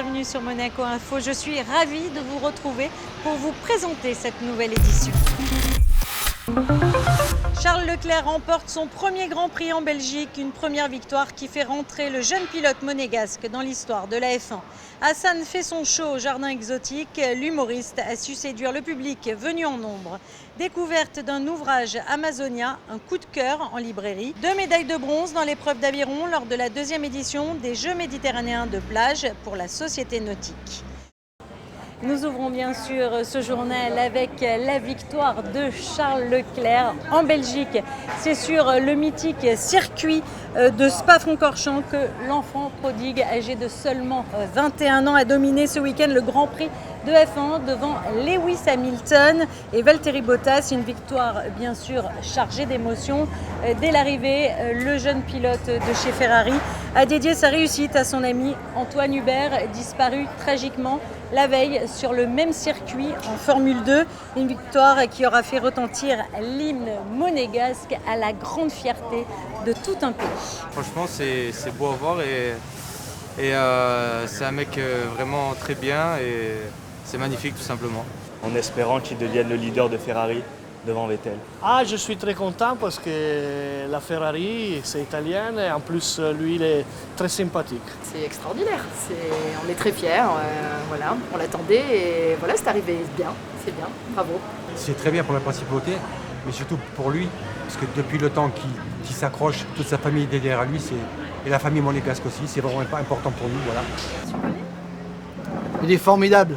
bienvenue sur Monaco Info. Je suis ravie de vous retrouver pour vous présenter cette nouvelle édition. Charles Leclerc remporte son premier Grand Prix en Belgique, une première victoire qui fait rentrer le jeune pilote monégasque dans l'histoire de la F1. Hassan fait son show au jardin exotique, l'humoriste a su séduire le public venu en nombre. Découverte d'un ouvrage Amazonia, un coup de cœur en librairie, 2 médailles de bronze dans l'épreuve d'aviron lors de la 2e édition des Jeux méditerranéens de plage pour la Société nautique. Nous ouvrons bien sûr ce journal avec la victoire de Charles Leclerc en Belgique. C'est sur le mythique circuit de Spa-Francorchamps que l'enfant prodigue âgé de seulement 21 ans a dominé ce week-end le Grand Prix de F1 devant Lewis Hamilton et Valtteri Bottas. Une victoire bien sûr chargée d'émotions. Dès l'arrivée, le jeune pilote de chez Ferrari a dédié sa réussite à son ami Antoine Hubert, disparu tragiquement la veille sur le même circuit en Formule 2. Une victoire qui aura fait retentir l'hymne monégasque à la grande fierté de tout un pays. Franchement, c'est beau à voir et c'est un mec vraiment très bien et c'est magnifique tout simplement. En espérant qu'il devienne le leader de Ferrari devant Vettel. Je suis très content parce que la Ferrari, c'est italienne et en plus, lui, il est très sympathique. C'est extraordinaire, on est très fiers, voilà, on l'attendait et voilà, c'est arrivé bien, c'est bien, bravo. C'est très bien pour la principauté, mais surtout pour lui, parce que depuis le temps qu'il s'accroche, toute sa famille est derrière lui, et la famille monégasque aussi, c'est vraiment important pour nous, voilà. Il est formidable,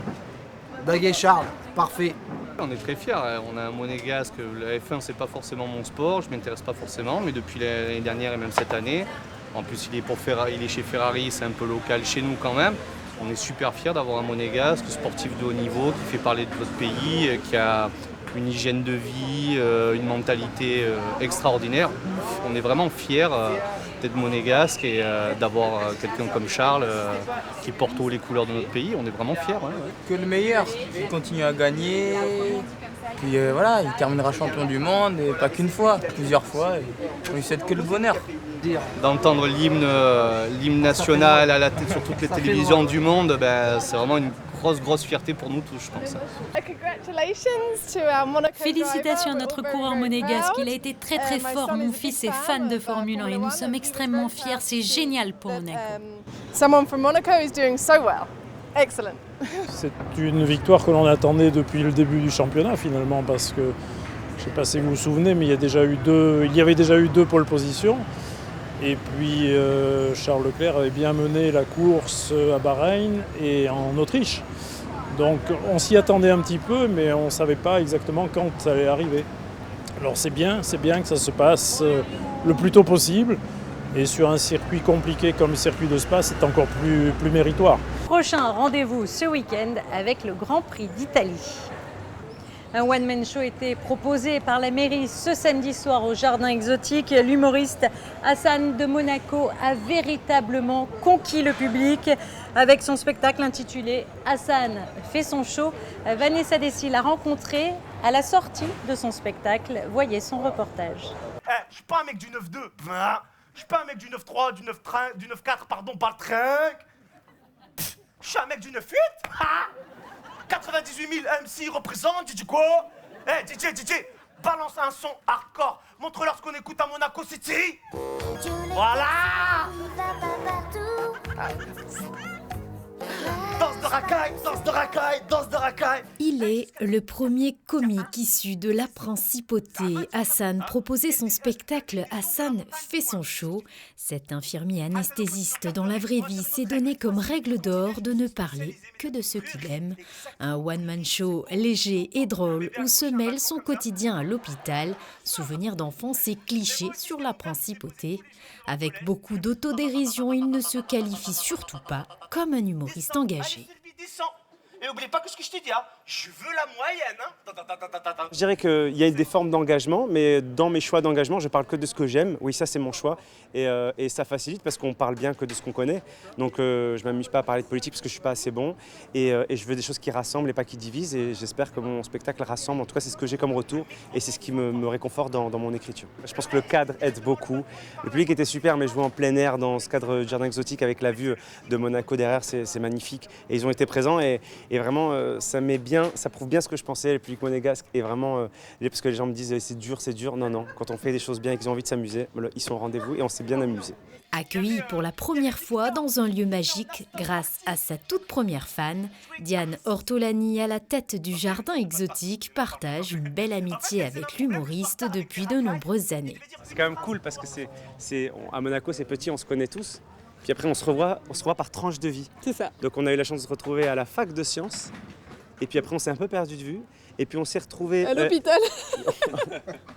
Baguet Charles, parfait. On est très fiers, on a un monégasque, la F1 c'est pas forcément mon sport, je m'intéresse pas forcément, mais depuis l'année dernière et même cette année, en plus il est chez Ferrari, c'est un peu local chez nous quand même. On est super fiers d'avoir un monégasque, sportif de haut niveau, qui fait parler de notre pays, qui a une hygiène de vie, une mentalité extraordinaire. On est vraiment fiers d'être monégasque et d'avoir quelqu'un comme Charles qui porte haut les couleurs de notre pays. On est vraiment fiers. Ouais. Que le meilleur, il continue à gagner. Puis voilà, il terminera champion du monde, et pas qu'une fois, plusieurs fois. On lui souhaite que le bonheur. D'entendre l'hymne national sur toutes les télévisions du monde, c'est vraiment une grosse fierté pour nous tous, je pense. Félicitations à notre coureur monégasque, il a été très fort. Mon fils est fan de Formule 1 et nous sommes extrêmement fiers, c'est génial pour Monaco. C'est une victoire que l'on attendait depuis le début du championnat finalement, parce que je ne sais pas si vous vous souvenez, mais il y avait déjà eu 2 pole positions. Et puis Charles Leclerc avait bien mené la course à Bahreïn et en Autriche. Donc on s'y attendait un petit peu, mais on ne savait pas exactement quand ça allait arriver. Alors c'est bien que ça se passe le plus tôt possible. Et sur un circuit compliqué comme le circuit de Spa, c'est encore plus méritoire. Prochain rendez-vous ce week-end avec le Grand Prix d'Italie. Un one-man show était proposé par la mairie ce samedi soir au jardin exotique. L'humoriste Hassan de Monaco a véritablement conquis le public avec son spectacle intitulé Hassan fait son show. Vanessa Dessy l'a rencontré à la sortie de son spectacle. Voyez son reportage. Je suis pas un mec du 9-2, je suis pas un mec du 9-3, du 9-4, pardon, pas le train. Je suis un mec du 9-8. 98 000 MC représentent, DJ quoi? DJ, balance un son hardcore. Montre-leur ce qu'on écoute à Monaco City. Voilà. Danse de racaille. Il est le premier comique issu de la principauté. Hassan proposait son spectacle Hassan fait son show. Cet infirmier anesthésiste dans la vraie vie s'est donné comme règle d'or de ne parler que de ce qu'il aime. Un one-man show léger et drôle où se mêle son quotidien à l'hôpital, souvenirs d'enfance et clichés sur la principauté. Avec beaucoup d'autodérision, il ne se qualifie surtout pas comme un humoriste engagé. Et n'oublie pas que ce que je t'ai dit, hein, je veux la moyenne. Hein. Je dirais qu'il y a des formes d'engagement, mais dans mes choix d'engagement, je parle que de ce que j'aime. Oui, ça c'est mon choix. Et ça facilite parce qu'on parle bien que de ce qu'on connaît. Donc je ne m'amuse pas à parler de politique parce que je ne suis pas assez bon. Et je veux des choses qui rassemblent et pas qui divisent. Et j'espère que mon spectacle rassemble. En tout cas, c'est ce que j'ai comme retour. Et c'est ce qui me réconforte dans mon écriture. Je pense que le cadre aide beaucoup. Le public était super, mais jouer en plein air dans ce cadre du jardin exotique avec la vue de Monaco derrière, c'est magnifique. Et ils ont été présents et vraiment, ça prouve bien ce que je pensais. Le public monégasque est vraiment... parce que les gens me disent c'est dur. Non. Quand on fait des choses bien et qu'ils ont envie de s'amuser, ils sont au rendez-vous et on s'est bien amusé. Accueillie pour la première fois dans un lieu magique grâce à sa toute première fan, Diane Ortolani à la tête du jardin exotique partage une belle amitié avec l'humoriste depuis de nombreuses années. C'est quand même cool parce que à Monaco c'est petit, on se connaît tous. Puis après on se revoit par tranche de vie. C'est ça. Donc on a eu la chance de se retrouver à la fac de sciences. Et puis après on s'est un peu perdu de vue. Et puis on s'est retrouvés... À l'hôpital.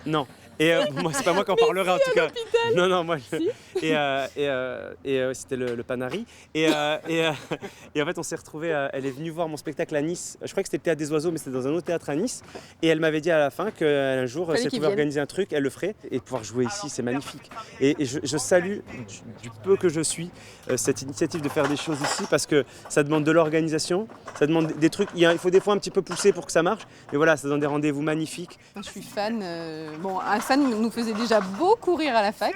Non. Et moi, c'est pas moi qui en parlerai en tout cas. Non, moi. Si. Et c'était le Panari. Et en fait, on s'est retrouvés. Elle est venue voir mon spectacle à Nice. Je crois que c'était le Théâtre des Oiseaux, mais c'était dans un autre théâtre à Nice. Et elle m'avait dit à la fin qu'un jour, si elle pouvait organiser un truc, elle le ferait. Et pouvoir jouer ici, c'est magnifique. Et je salue du peu que je suis cette initiative de faire des choses ici parce que ça demande de l'organisation, ça demande des trucs. Il faut des fois un petit peu pousser pour que ça marche. Mais voilà, ça donne des rendez-vous magnifiques. Je suis fan. Bon, Hassan nous faisait déjà beaucoup rire à la fac.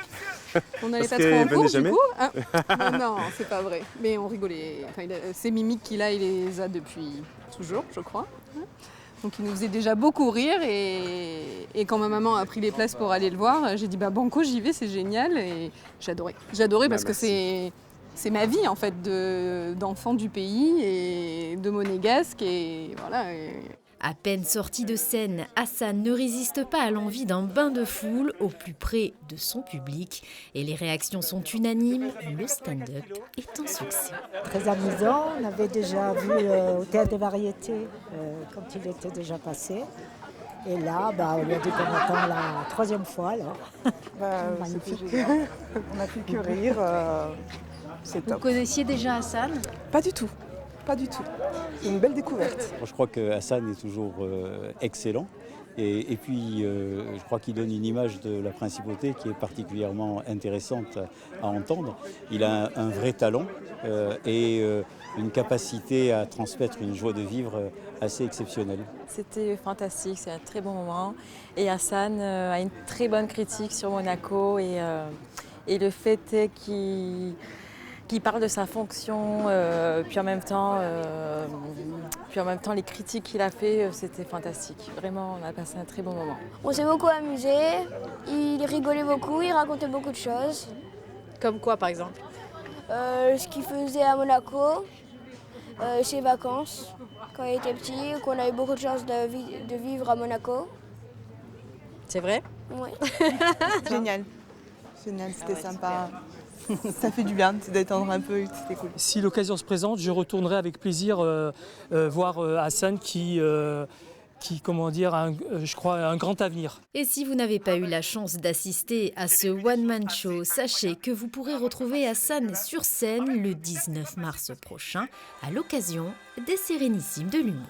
On allait pas trop en cours du coup. Hein non, c'est pas vrai. Mais on rigolait. Enfin, ces mimiques qu'il a, il les a depuis toujours, je crois. Donc il nous faisait déjà beaucoup rire et quand ma maman a pris les places pour aller le voir, j'ai dit bah banco, j'y vais, c'est génial et j'adorais. J'adorais parce que c'est ma vie en fait d'enfant du pays et de monégasque et voilà. À peine sorti de scène, Hassan ne résiste pas à l'envie d'un bain de foule au plus près de son public. Et les réactions sont unanimes, le stand-up est un succès. Très amusant, on avait déjà vu au Théâtre des Variétés quand il était déjà passé. Et là, on lui a dit qu'on attend la troisième fois. On n'a plus que rire. C'est top. Vous connaissiez déjà Hassan ? Pas du tout. Pas du tout. C'est une belle découverte. Je crois que Hassan est toujours excellent. Et puis, je crois qu'il donne une image de la principauté qui est particulièrement intéressante à entendre. Il a un vrai talent et une capacité à transmettre une joie de vivre assez exceptionnelle. C'était fantastique, c'est un très bon moment. Et Hassan a une très bonne critique sur Monaco et le fait est qu'il parle de sa fonction, puis en même temps les critiques qu'il a fait, c'était fantastique. Vraiment, on a passé un très bon moment. On s'est beaucoup amusé, il rigolait beaucoup, il racontait beaucoup de choses. Comme quoi, par exemple ? Ce qu'il faisait à Monaco, ses vacances, quand il était petit, qu'on a eu beaucoup de chance de vivre à Monaco. C'est vrai ? Oui. Génial, c'était sympa. Ça fait du bien de se détendre un peu, c'était cool. Si l'occasion se présente, je retournerai avec plaisir voir Hassan qui comment dire, je crois, a un grand avenir. Et si vous n'avez pas eu la chance d'assister à ce one-man show, sachez que vous pourrez retrouver Hassan sur scène le 19 mars prochain à l'occasion des Sérénissimes de l'humour.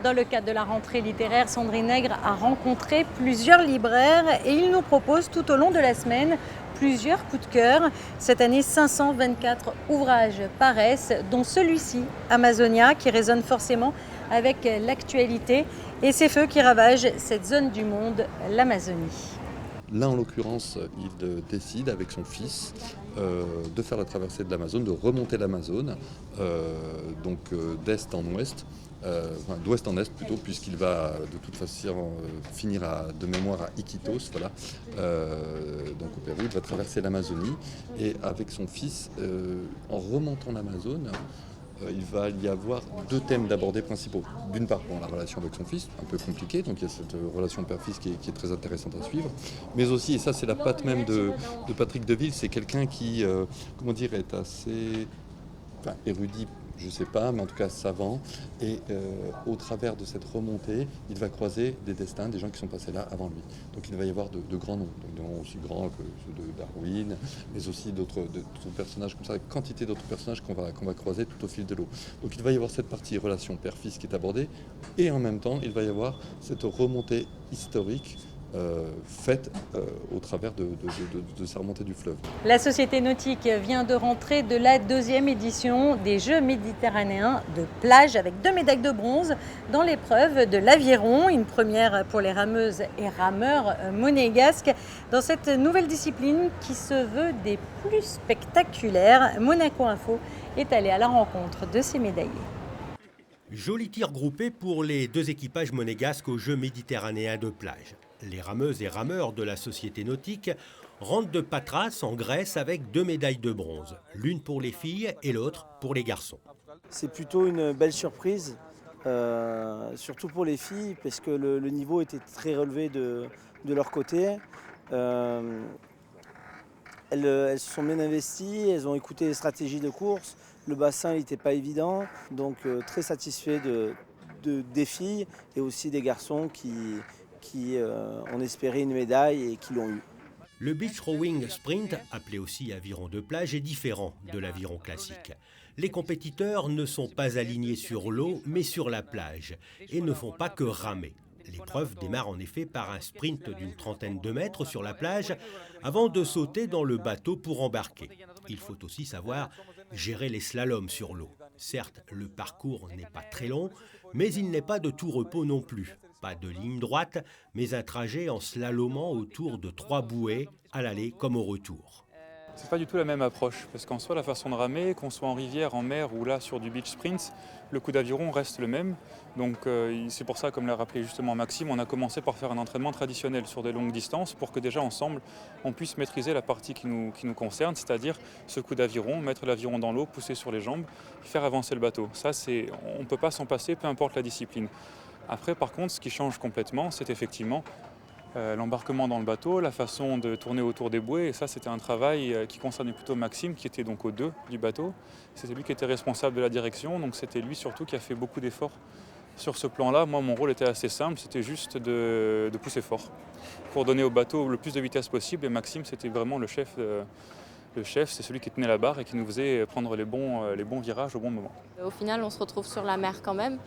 Dans le cadre de la rentrée littéraire, Sandrine Nègre a rencontré plusieurs libraires et il nous propose tout au long de la semaine plusieurs coups de cœur. Cette année, 524 ouvrages paraissent, dont celui-ci, Amazonia, qui résonne forcément avec l'actualité et ces feux qui ravagent cette zone du monde, l'Amazonie. Là, en l'occurrence, il décide avec son fils de faire la traversée de l'Amazone, de remonter l'Amazone, donc d'est en ouest. D'ouest en est plutôt, puisqu'il va de toute façon finir de mémoire à Iquitos, voilà, donc au Pérou. Il va traverser l'Amazonie et avec son fils, en remontant l'Amazone, il va y avoir deux thèmes d'abordés principaux. D'une part, la relation avec son fils, un peu compliquée, donc il y a cette relation père-fils qui est très intéressante à suivre, mais aussi, et ça c'est la patte même de Patrick Deville, c'est quelqu'un qui, est assez érudit, je ne sais pas, mais en tout cas savant. Et au travers de cette remontée, il va croiser des destins, des gens qui sont passés là avant lui. Donc il va y avoir de grands noms, des noms aussi grands que ceux de Darwin, mais aussi d'autres personnages comme ça, quantité d'autres personnages qu'on va croiser tout au fil de l'eau. Donc il va y avoir cette partie relation père-fils qui est abordée, et en même temps, il va y avoir cette remontée historique faite au travers de sa remontée du fleuve. La Société nautique vient de rentrer de la 2e édition des Jeux méditerranéens de plage avec 2 médailles de bronze dans l'épreuve de l'aviron, une première pour les rameuses et rameurs monégasques dans cette nouvelle discipline qui se veut des plus spectaculaires. Monaco Info est allé à la rencontre de ces médaillés. Joli tir groupé pour les 2 équipages monégasques aux Jeux méditerranéens de plage. Les rameuses et rameurs de la Société nautique rentrent de Patras en Grèce avec 2 médailles de bronze, l'une pour les filles et l'autre pour les garçons. C'est plutôt une belle surprise, surtout pour les filles, parce que le niveau était très relevé de leur côté. Elles se sont bien investies, elles ont écouté les stratégies de course, le bassin n'était pas évident, donc très satisfait des filles et aussi des garçons qui ont espéré une médaille et qui l'ont eu. Le beach rowing sprint, appelé aussi aviron de plage, est différent de l'aviron classique. Les compétiteurs ne sont pas alignés sur l'eau, mais sur la plage, et ne font pas que ramer. L'épreuve démarre en effet par un sprint d'une trentaine de mètres sur la plage, avant de sauter dans le bateau pour embarquer. Il faut aussi savoir gérer les slaloms sur l'eau. Certes, le parcours n'est pas très long, mais il n'est pas de tout repos non plus. Pas de ligne droite, mais un trajet en slalomant autour de 3 bouées, à l'aller comme au retour. C'est pas du tout la même approche, parce qu'en soi, la façon de ramer, qu'on soit en rivière, en mer ou là sur du beach sprint, le coup d'aviron reste le même. Donc c'est pour ça, comme l'a rappelé justement Maxime, on a commencé par faire un entraînement traditionnel sur des longues distances pour que déjà ensemble, on puisse maîtriser la partie qui nous concerne, c'est-à-dire ce coup d'aviron, mettre l'aviron dans l'eau, pousser sur les jambes, faire avancer le bateau. Ça, on ne peut pas s'en passer, peu importe la discipline. Après, par contre, ce qui change complètement, c'est effectivement l'embarquement dans le bateau, la façon de tourner autour des bouées. Et ça, c'était un travail qui concernait plutôt Maxime, qui était donc au 2 du bateau. C'était lui qui était responsable de la direction, donc c'était lui surtout qui a fait beaucoup d'efforts sur ce plan-là. Moi, mon rôle était assez simple, c'était juste de pousser fort pour donner au bateau le plus de vitesse possible. Et Maxime, c'était vraiment le chef. Le chef, c'est celui qui tenait la barre et qui nous faisait prendre les bons virages au bon moment. Au final, on se retrouve sur la mer quand même.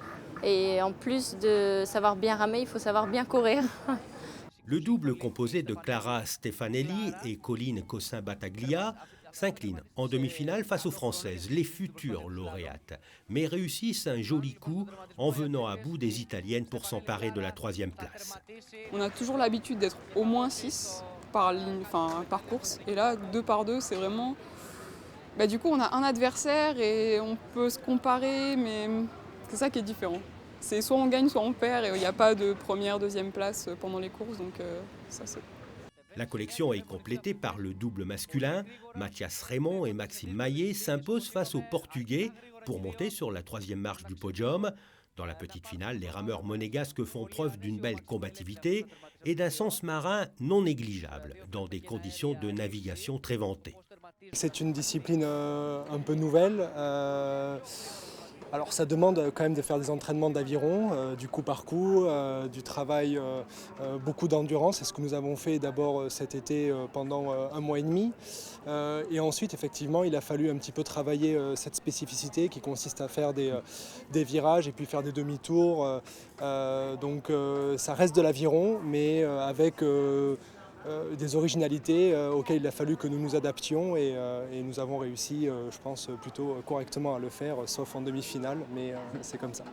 Et en plus de savoir bien ramer, il faut savoir bien courir. Le double composé de Clara Stefanelli et Colline Cossin-Battaglia s'incline en demi-finale face aux Françaises, les futures lauréates, mais réussissent un joli coup en venant à bout des Italiennes pour s'emparer de la 3e place. On a toujours l'habitude d'être au moins 6 par course, et là 2 par 2, c'est vraiment... du coup on a un adversaire et on peut se comparer, mais c'est ça qui est différent. C'est soit on gagne, soit on perd, et il n'y a pas de première, 2e place pendant les courses, donc ça c'est... La collection est complétée par le double masculin. Mathias Raymond et Maxime Maillet s'imposent face aux Portugais pour monter sur la 3e marche du podium. Dans la petite finale, les rameurs monégasques font preuve d'une belle combativité et d'un sens marin non négligeable, dans des conditions de navigation très vantées. C'est une discipline un peu nouvelle. Alors ça demande quand même de faire des entraînements d'aviron, du coup par coup, du travail, beaucoup d'endurance. C'est ce que nous avons fait d'abord cet été pendant 1 mois et demi. Et ensuite, effectivement, il a fallu un petit peu travailler cette spécificité qui consiste à faire des virages et puis faire des demi-tours. Donc ça reste de l'aviron, mais avec... des originalités auxquelles il a fallu que nous nous adaptions et nous avons réussi, je pense, plutôt correctement à le faire, sauf en demi-finale, mais c'est comme ça.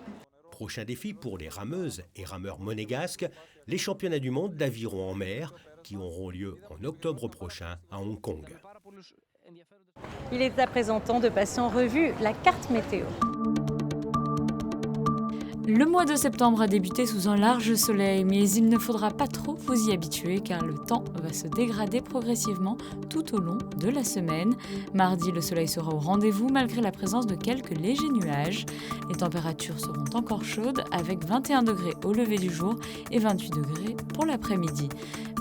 Prochain défi pour les rameuses et rameurs monégasques, les championnats du monde d'aviron en mer qui auront lieu en octobre prochain à Hong Kong. Il est à présent temps de passer en revue la carte météo. Le mois de septembre a débuté sous un large soleil, mais il ne faudra pas trop vous y habituer car le temps va se dégrader progressivement tout au long de la semaine. Mardi, le soleil sera au rendez-vous malgré la présence de quelques légers nuages. Les températures seront encore chaudes avec 21 degrés au lever du jour et 28 degrés pour l'après-midi.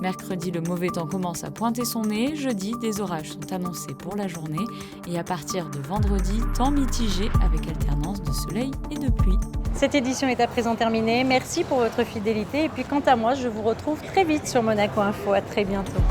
Mercredi, le mauvais temps commence à pointer son nez. Jeudi, des orages sont annoncés pour la journée. Et à partir de vendredi, temps mitigé avec alternance de soleil et de pluie. Cette édition est à présent terminée. Merci pour votre fidélité. Et puis quant à moi, je vous retrouve très vite sur Monaco Info. À très bientôt.